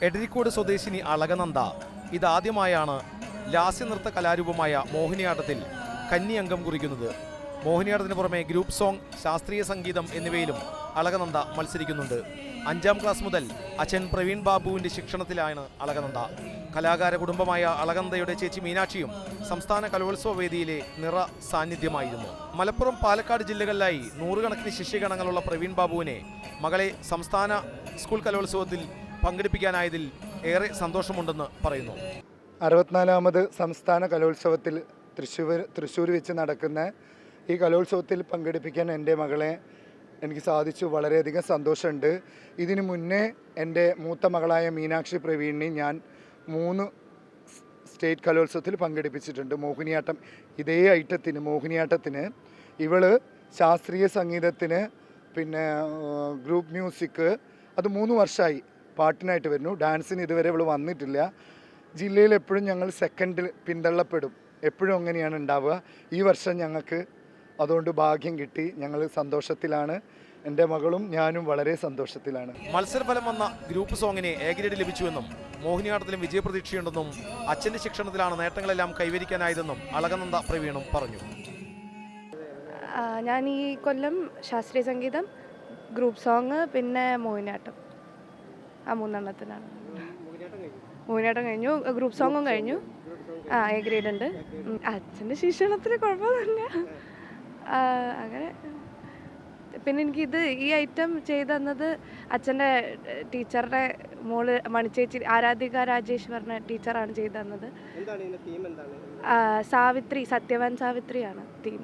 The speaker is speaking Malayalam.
എടരിക്കോട് സ്വദേശിനി അളകനന്ദ ഇതാദ്യമായാണ് ലാസ്യനൃത്ത കലാരൂപമായ മോഹിനിയാട്ടത്തിൽ കന്നി അംഗം കുറിക്കുന്നത്. മോഹിനിയാട്ടത്തിന് പുറമെ ഗ്രൂപ്പ് സോങ്, ശാസ്ത്രീയ സംഗീതം എന്നിവയിലും അളകനന്ദ മത്സരിക്കുന്നുണ്ട്. 5ാം ക്ലാസ് മുതൽ അച്ഛൻ പ്രവീൺ ബാബുവിൻ്റെ ശിക്ഷണത്തിലാണ് അളകനന്ദ. കലാകാര കുടുംബമായ അളകനന്ദയുടെ ചേച്ചി മീനാക്ഷിയും സംസ്ഥാന കലോത്സവ വേദിയിലെ നിറ സാന്നിധ്യമായിരുന്നു. മലപ്പുറം, പാലക്കാട് ജില്ലകളിലായി നൂറുകണക്കിന് ശിഷ്യഗണങ്ങളുള്ള പ്രവീൺ ബാബുവിനെ മകളെ സംസ്ഥാന സ്കൂൾ കലോത്സവത്തിൽ പങ്കെടുപ്പിക്കാനായതിൽ ഏറെ സന്തോഷമുണ്ടെന്ന് പറയുന്നു. 64ാമത് സംസ്ഥാന കലോത്സവത്തിൽ തൃശ്ശൂർ വെച്ച് നടക്കുന്ന ഈ കലോത്സവത്തിൽ പങ്കെടുപ്പിക്കാൻ എൻ്റെ മകളെ എനിക്ക് സാധിച്ചു. വളരെയധികം സന്തോഷമുണ്ട്. ഇതിനു മുന്നേ എൻ്റെ മൂത്ത മകളായ മീനാക്ഷി പ്രവീണിനെ ഞാൻ 3 സ്റ്റേറ്റ് കലോത്സവത്തിൽ പങ്കെടുപ്പിച്ചിട്ടുണ്ട്. മോഹിനിയാട്ടം, ഇതേ ഐറ്റത്തിന് മോഹിനിയാട്ടത്തിന്. ഇവള് ശാസ്ത്രീയ സംഗീതത്തിന്, പിന്നെ ഗ്രൂപ്പ് മ്യൂസിക്, അത് 3 വർഷമായി പാട്ടിനായിട്ട് വരുന്നു. ഡാൻസിന് ഇതുവരെ ഇവൾ വന്നിട്ടില്ല. ജില്ലയിൽ എപ്പോഴും ഞങ്ങൾ സെക്കൻഡിൽ പിന്തള്ളപ്പെടും, എപ്പോഴും അങ്ങനെയാണ് ഉണ്ടാവുക. ഈ വർഷം ഞങ്ങൾക്ക് അതുകൊണ്ട് ഭാഗ്യം കിട്ടി. ഞങ്ങൾ സന്തോഷത്തിലാണ്. എൻ്റെ മകളും ഞാനും വളരെ സന്തോഷത്തിലാണ്. മത്സരഫലം വന്ന ഗ്രൂപ്പ് സോങ്ങിന് എ ഗ്രേഡ് ലഭിച്ചുവെന്നും മോഹിനിയാട്ടത്തിലും വിജയപ്രതീക്ഷയുണ്ടെന്നും അച്ഛൻ്റെ ശിക്ഷണത്തിലാണ് നേട്ടങ്ങളെല്ലാം കൈവരിക്കാനായതെന്നും അളകനന്ദ പ്രവീണും പറഞ്ഞു. ഞാൻ ഈ കൊല്ലം ശാസ്ത്രീയ സംഗീതം, ഗ്രൂപ്പ് സോങ്, പിന്നെ മോഹിനിയാട്ടം, ആ 3 എണ്ണത്തിനാണ്. മോഹിനിയാട്ടം കഴിഞ്ഞു, ഗ്രൂപ്പ് സോങ്ങും കഴിഞ്ഞു. എ ഗ്രേഡ് ഉണ്ട്. അച്ഛൻ്റെ ശിക്ഷണത്തിൽ കുഴപ്പമൊന്നുമില്ല. അങ്ങനെ പിന്നെ എനിക്കിത് ഈ ഐറ്റം ചെയ്തു തന്നത് അച്ഛൻ്റെ ടീച്ചറുടെ മോള് മണിച്ചേച്ചി, ആരാധിക രാജേഷ് പറഞ്ഞ ടീച്ചറാണ് ചെയ്തു തന്നത്. സാവിത്രി, സത്യവാൻ സാവിത്രിയാണ് തീം.